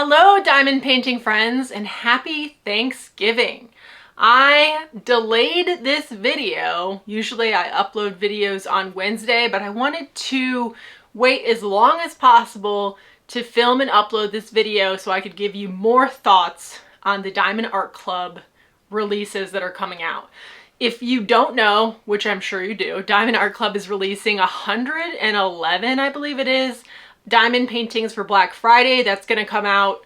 Hello, diamond painting friends, and happy Thanksgiving. I delayed this video. Usually I upload videos on Wednesday, but I wanted to wait as long as possible to film and upload this video so I could give you more thoughts on the Diamond Art Club releases that are coming out. If you don't know, which I'm sure you do, Diamond Art Club is releasing 111, I believe it is, diamond paintings for Black Friday. That's going to come out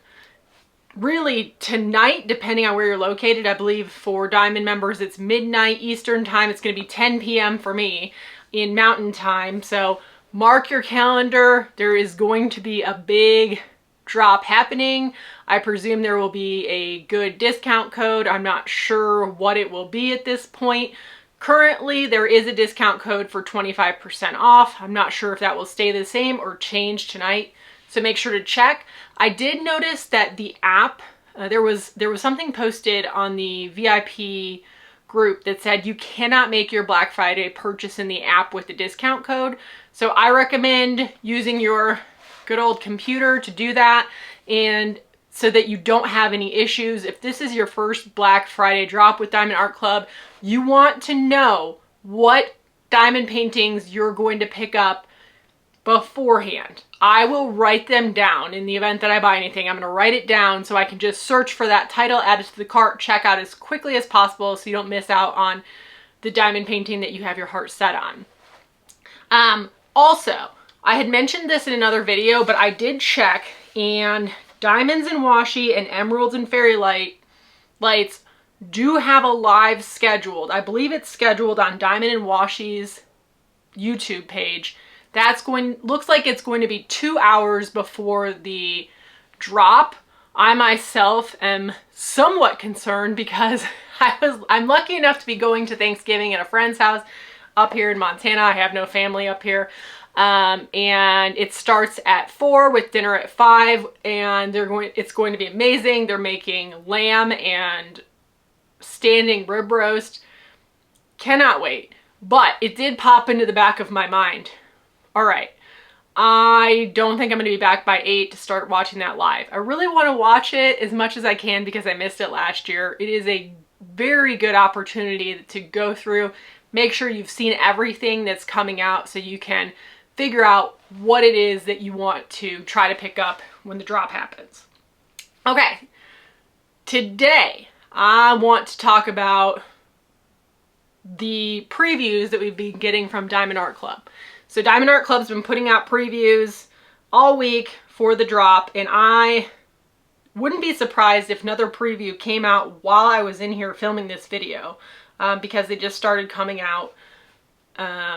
really tonight, depending on where you're located. I believe for diamond members it's midnight Eastern time. It's going to be 10 p.m. for me in Mountain Time. So mark your calendar. There is going to be a big drop happening. I presume there will be a good discount code. I'm not sure what it will be at this point. Currently, there is a discount code for 25% off. I'm not sure if that will stay the same or change tonight, so make sure to check. I did notice that the app, there was something posted on the VIP group that said you cannot make your Black Friday purchase in the app with the discount code. So I recommend using your good old computer to do that, and so that you don't have any issues. If this is your first Black Friday drop with Diamond Art Club, you want to know what diamond paintings you're going to pick up beforehand. I will write them down in the event that I buy anything. I'm going to write it down so I can just search for that title, add it to the cart, check out as quickly as possible so you don't miss out on the diamond painting that you have your heart set on. Also, I had mentioned this in another video, but I did check, and Diamonds and Washi and Emeralds and Fairy Lights do have a live scheduled. I believe it's scheduled on Diamond and Washi's YouTube page. Looks like it's going to be 2 hours before the drop. I myself am somewhat concerned because I'm lucky enough to be going to Thanksgiving at a friend's house up here in Montana. I have no family up here. And it starts at 4 with dinner at 5, and it's going to be amazing. They're making lamb and standing rib roast. Cannot wait. But it did pop into the back of my mind. All right, I don't think I'm going to be back by 8 to start watching that live. I really want to watch it as much as I can because I missed it last year. It is a very good opportunity to go through, make sure you've seen everything that's coming out so you can figure out what it is that you want to try to pick up when the drop happens. Okay, today I want to talk about the previews that we've been getting from Diamond Art Club. So Diamond Art Club's been putting out previews all week for the drop, and I wouldn't be surprised if another preview came out while I was in here filming this video, because they just started coming out.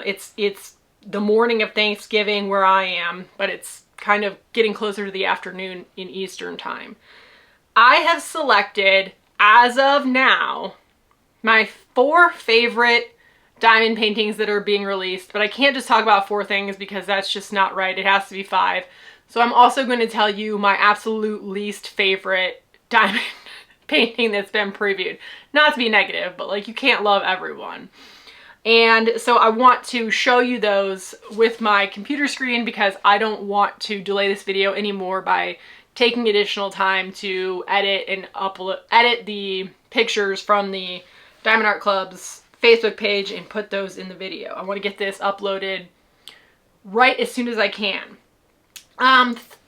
It's the morning of Thanksgiving where I am, but it's kind of getting closer to the afternoon in Eastern time. I have selected, as of now, my 4 favorite diamond paintings that are being released, but I can't just talk about 4 things because that's just not right. It has to be 5. So I'm also going to tell you my absolute least favorite diamond painting that's been previewed. Not to be negative, but like, you can't love everyone. And so I want to show you those with my computer screen because I don't want to delay this video anymore by taking additional time to edit the pictures from the Diamond Art Club's Facebook page and put those in the video. I want to get this uploaded right as soon as I can.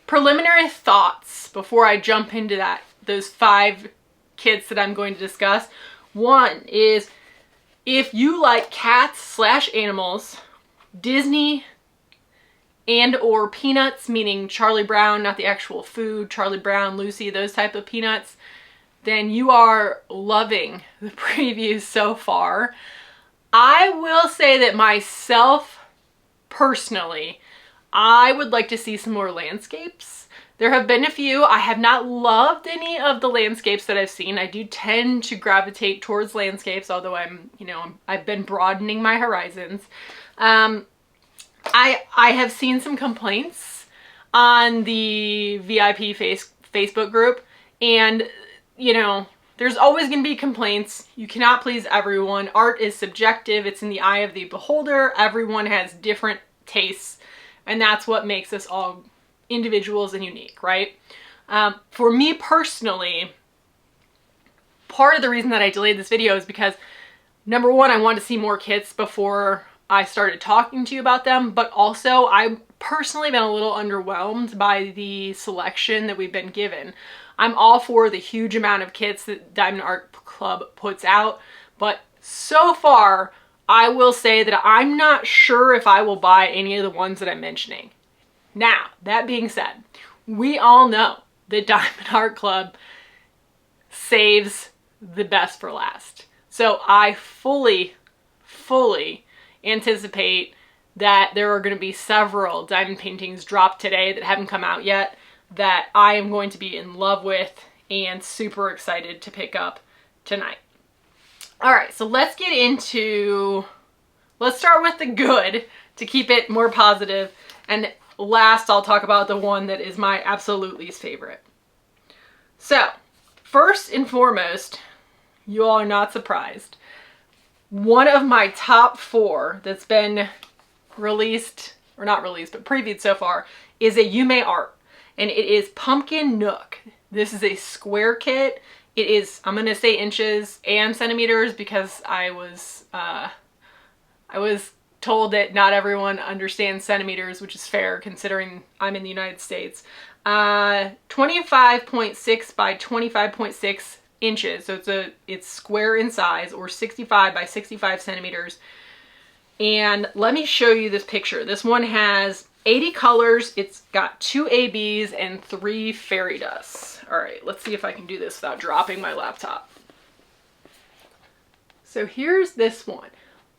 Preliminary thoughts before I jump into those 5 kits that I'm going to discuss. One is, if you like cats/animals, Disney and or peanuts, meaning Charlie Brown, not the actual food, Charlie Brown, Lucy, those type of peanuts, then you are loving the previews so far. I will say that myself, personally, I would like to see some more landscapes. There have been a few. I have not loved any of the landscapes that I've seen. I do tend to gravitate towards landscapes, although I've been broadening my horizons. I have seen some complaints on the VIP Facebook group, and there's always going to be complaints. You cannot please everyone. Art is subjective. It's in the eye of the beholder. Everyone has different tastes, and that's what makes us all individuals and unique, right? For me personally, part of the reason that I delayed this video is because, number one, I wanted to see more kits before I started talking to you about them, but also I've personally been a little underwhelmed by the selection that we've been given. I'm all for the huge amount of kits that Diamond Art Club puts out, but so far, I will say that I'm not sure if I will buy any of the ones that I'm mentioning. Now, that being said, we all know that Diamond Art Club saves the best for last. So I fully anticipate that there are going to be several diamond paintings dropped today that haven't come out yet that I am going to be in love with and super excited to pick up tonight. All right, so let's start with the good to keep it more positive, and last I'll talk about the one that is my absolute least favorite. So, first and foremost, you all are not surprised. One of my top 4 that's been released, or not released, but previewed so far, is a Yume art, and it is Pumpkin Nook. This is a square kit. It is, I'm gonna say inches and centimeters because I was told that not everyone understands centimeters, which is fair considering I'm in the United States. 25.6 by 25.6 inches. So it's square in size, or 65 by 65 centimeters. And let me show you this picture. This one has 80 colors. It's got 2 ABs and 3 fairy dusts. All right, let's see if I can do this without dropping my laptop. So here's this one.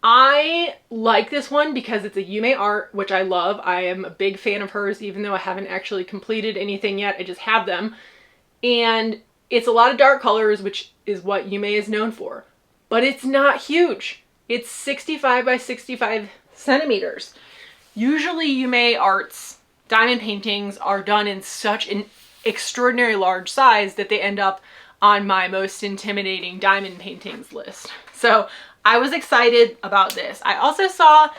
I like this one because it's a Yume art, which I love. I am a big fan of hers, even though I haven't actually completed anything yet. I just have them. And it's a lot of dark colors, which is what Yume is known for. But it's not huge. It's 65 by 65 centimeters. Usually Yume arts, diamond paintings, are done in such an extraordinary large size that they end up on my most intimidating diamond paintings list. So I was excited about this. I also saw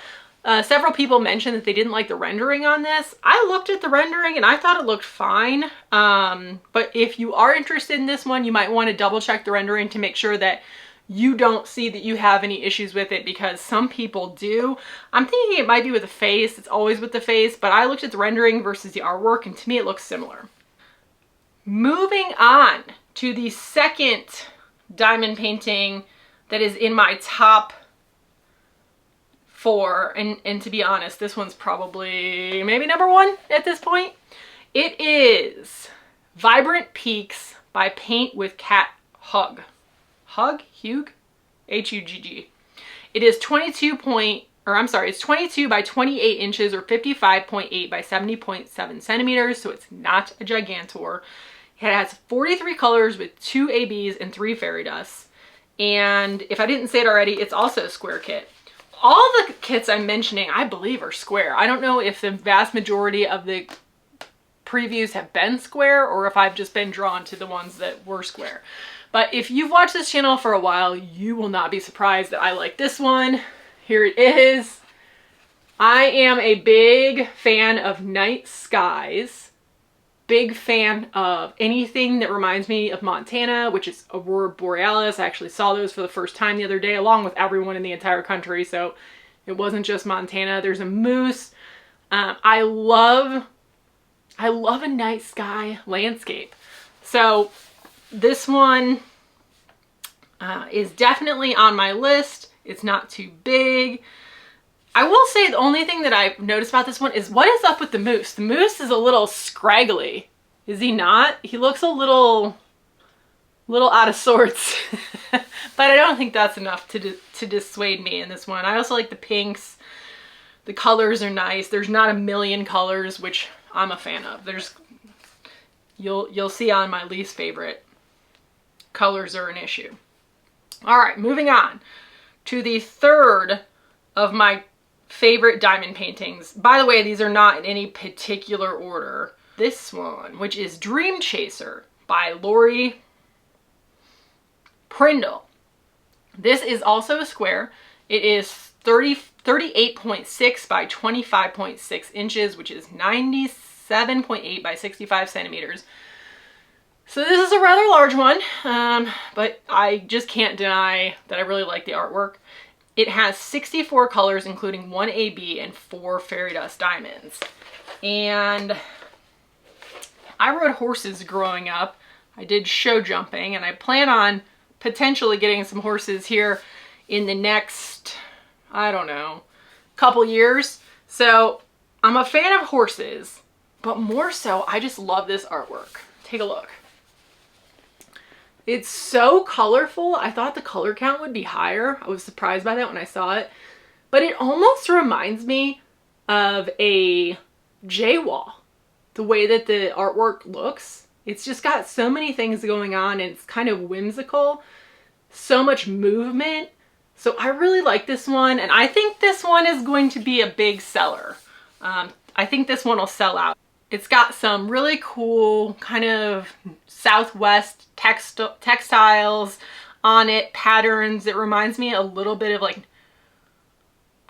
several people mention that they didn't like the rendering on this. I looked at the rendering and I thought it looked fine. But if you are interested in this one, you might want to double check the rendering to make sure that you don't see that you have any issues with it, because some people do. I'm thinking it might be with the face. It's always with the face, but I looked at the rendering versus the artwork and to me it looks similar. Moving on to the second diamond painting that is in my top 4, and to be honest, this one's probably maybe number 1 at this point. It is Vibrant Peaks by Paint with Cat Hugg. Hugg? H-U-G-G. It is 22 by 28 inches, or 55.8 by 70.7 centimeters, so it's not a gigantor. It has 43 colors with 2 ABs and 3 fairy dusts. And if I didn't say it already, it's also a square kit. All the kits I'm mentioning, I believe, are square. I don't know if the vast majority of the previews have been square or if I've just been drawn to the ones that were square. But if you've watched this channel for a while, you will not be surprised that I like this one. Here it is. I am a big fan of night skies. Big fan of anything that reminds me of Montana, which is Aurora Borealis. I actually saw those for the first time the other day, along with everyone in the entire country. So it wasn't just Montana. There's a moose. I love a night sky landscape. So this one is definitely on my list. It's not too big. I will say the only thing that I've noticed about this one is what is up with the moose. The moose is a little scraggly. Is he not? He looks a little out of sorts. But I don't think that's enough to dissuade me in this one. I also like the pinks. The colors are nice. There's not a million colors, which I'm a fan of. You'll see on my least favorite, colors are an issue. All right, moving on to the third of my favorite diamond paintings. By the way, these are not in any particular order. This one, which is Dreamchaser by Lori Prindle. This is also a square. It is 38.6 by 25.6 inches, which is 97.8 by 65 centimeters. So this is a rather large one, but I just can't deny that I really like the artwork. It has 64 colors, including 1 AB and 4 fairy dust diamonds. And I rode horses growing up. I did show jumping, and I plan on potentially getting some horses here in the next, I don't know, couple years. So I'm a fan of horses, but more so, I just love this artwork. Take a look. It's so colorful. I thought the color count would be higher. I was surprised by that when I saw it, but it almost reminds me of a J-wall. The way that the artwork looks, it's just got so many things going on, and it's kind of whimsical, so much movement. So I really like this one, and I think this one is going to be a big seller. I think this one will sell out. It's got some really cool kind of Southwest textiles on it, patterns. It reminds me a little bit of like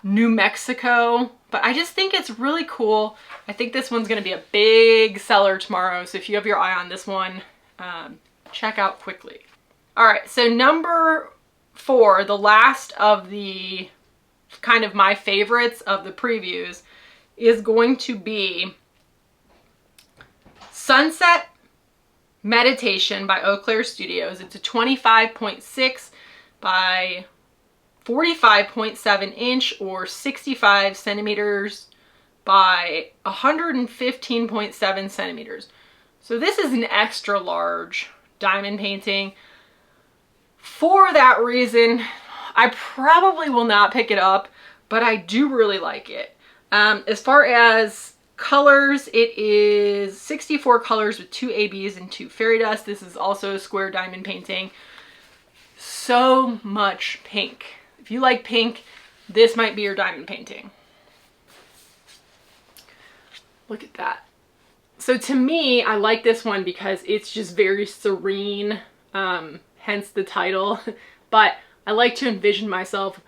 New Mexico, but I just think it's really cool. I think this one's gonna be a big seller tomorrow, so if you have your eye on this one, check out quickly. All right, so number 4, the last of the kind of my favorites of the previews, is going to be Sunset Meditation by Eau Claire Studios. It's a 25.6 by 45.7 inch or 65 centimeters by 115.7 centimeters. So this is an extra large diamond painting. For that reason, I probably will not pick it up, but I do really like it. As far as colors, it is 64 colors with 2 ABs and 2 fairy dust. This is also a square diamond painting. So much pink. If you like pink, this might be your diamond painting. Look at that. So to me, I like this one because it's just very serene, hence the title. But I like to envision myself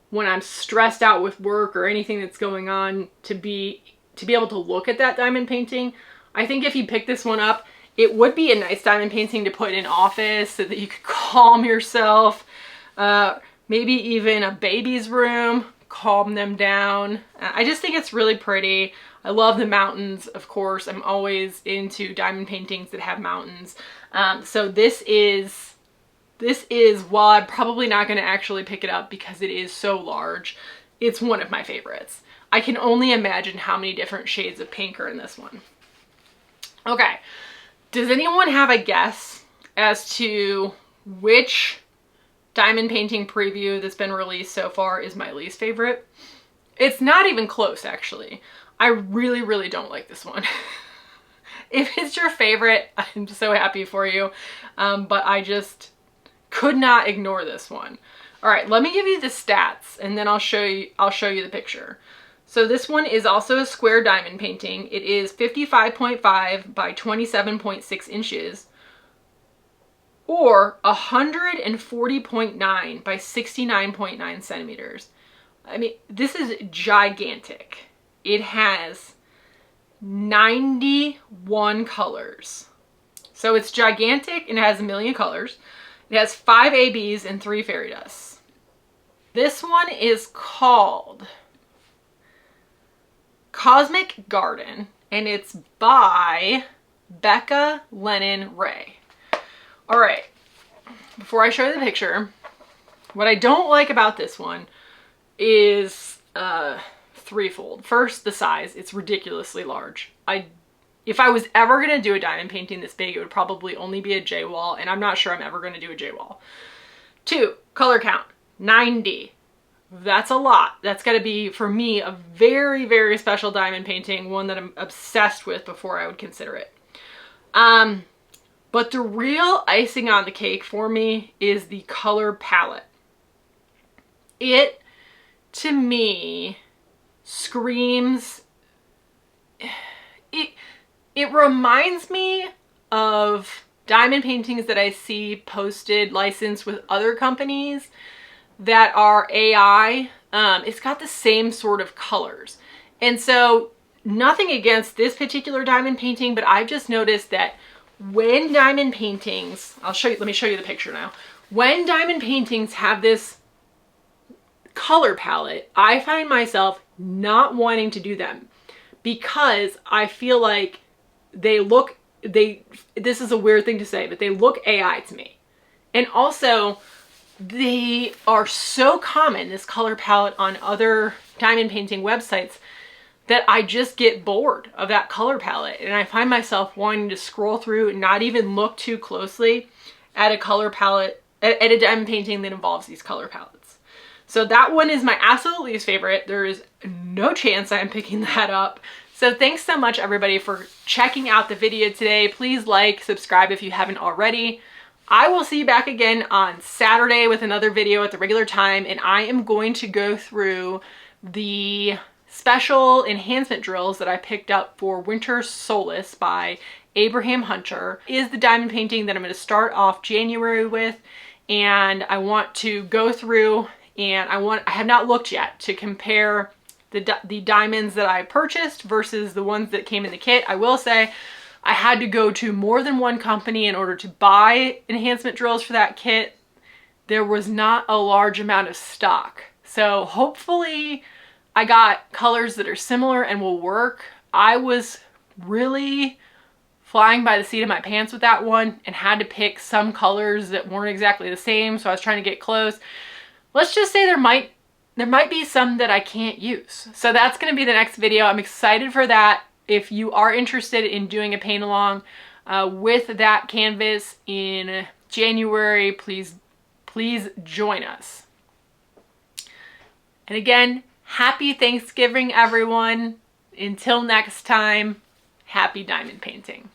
when I'm stressed out with work or anything that's going on to be able to look at that diamond painting. I think if you pick this one up, it would be a nice diamond painting to put in an office so that you could calm yourself. Maybe even a baby's room, calm them down. I just think it's really pretty. I love the mountains, of course. I'm always into diamond paintings that have mountains. So this is, while I'm probably not going to actually pick it up because it is so large, it's one of my favorites. I can only imagine how many different shades of pink are in this one. Okay, does anyone have a guess as to which diamond painting preview that's been released so far is my least favorite? It's not even close, actually. I really, really don't like this one. If it's your favorite, I'm so happy for you, but I just could not ignore this one. All right, let me give you the stats, and then I'll show you the picture. So this one is also a square diamond painting. It is 55.5 by 27.6 inches, or 140.9 by 69.9 centimeters. I mean, this is gigantic. It has 91 colors. So it's gigantic and it has 1 million colors. It has 5 ABs and 3 fairy dusts. This one is called Cosmic Garden, and it's by Becca Lennon Ray. All right, before I show you the picture, what I don't like about this one is threefold. First, the size. It's ridiculously large. If I was ever going to do a diamond painting this big, it would probably only be a J-wall, and I'm not sure I'm ever going to do a J-wall. 2, color count, 90. That's a lot. That's got to be, for me, a very, very special diamond painting, one that I'm obsessed with before I would consider it. But the real icing on the cake for me is the color palette. It, to me, screams... It reminds me of diamond paintings that I see posted, licensed with other companies that are AI. It's got the same sort of colors. And so nothing against this particular diamond painting, but I've just noticed that when diamond paintings, let me show you the picture now. When diamond paintings have this color palette, I find myself not wanting to do them because I feel like this is a weird thing to say, but they look AI to me. And also, they are so common, this color palette, on other diamond painting websites, that I just get bored of that color palette. And I find myself wanting to scroll through and not even look too closely at a color palette, at a diamond painting that involves these color palettes. So that one is my absolute least favorite. There is no chance I'm picking that up. So thanks so much, everybody, for checking out the video today. Please like, subscribe if you haven't already. I will see you back again on Saturday with another video at the regular time, and I am going to go through the special enhancement drills that I picked up for Winter Solace by Abraham Hunter. Is the diamond painting that I'm going to start off January with, and I want to go through, and I have not looked yet to compare the diamonds that I purchased versus the ones that came in the kit. I will say I had to go to more than one company in order to buy enhancement drills for that kit. There was not a large amount of stock. So hopefully I got colors that are similar and will work. I was really flying by the seat of my pants with that one and had to pick some colors that weren't exactly the same, so I was trying to get close. Let's just say there might be some that I can't use. So that's going to be the next video. I'm excited for that. If you are interested in doing a paint along with that canvas in January, please join us. And again, happy Thanksgiving, everyone. Until next time, happy diamond painting.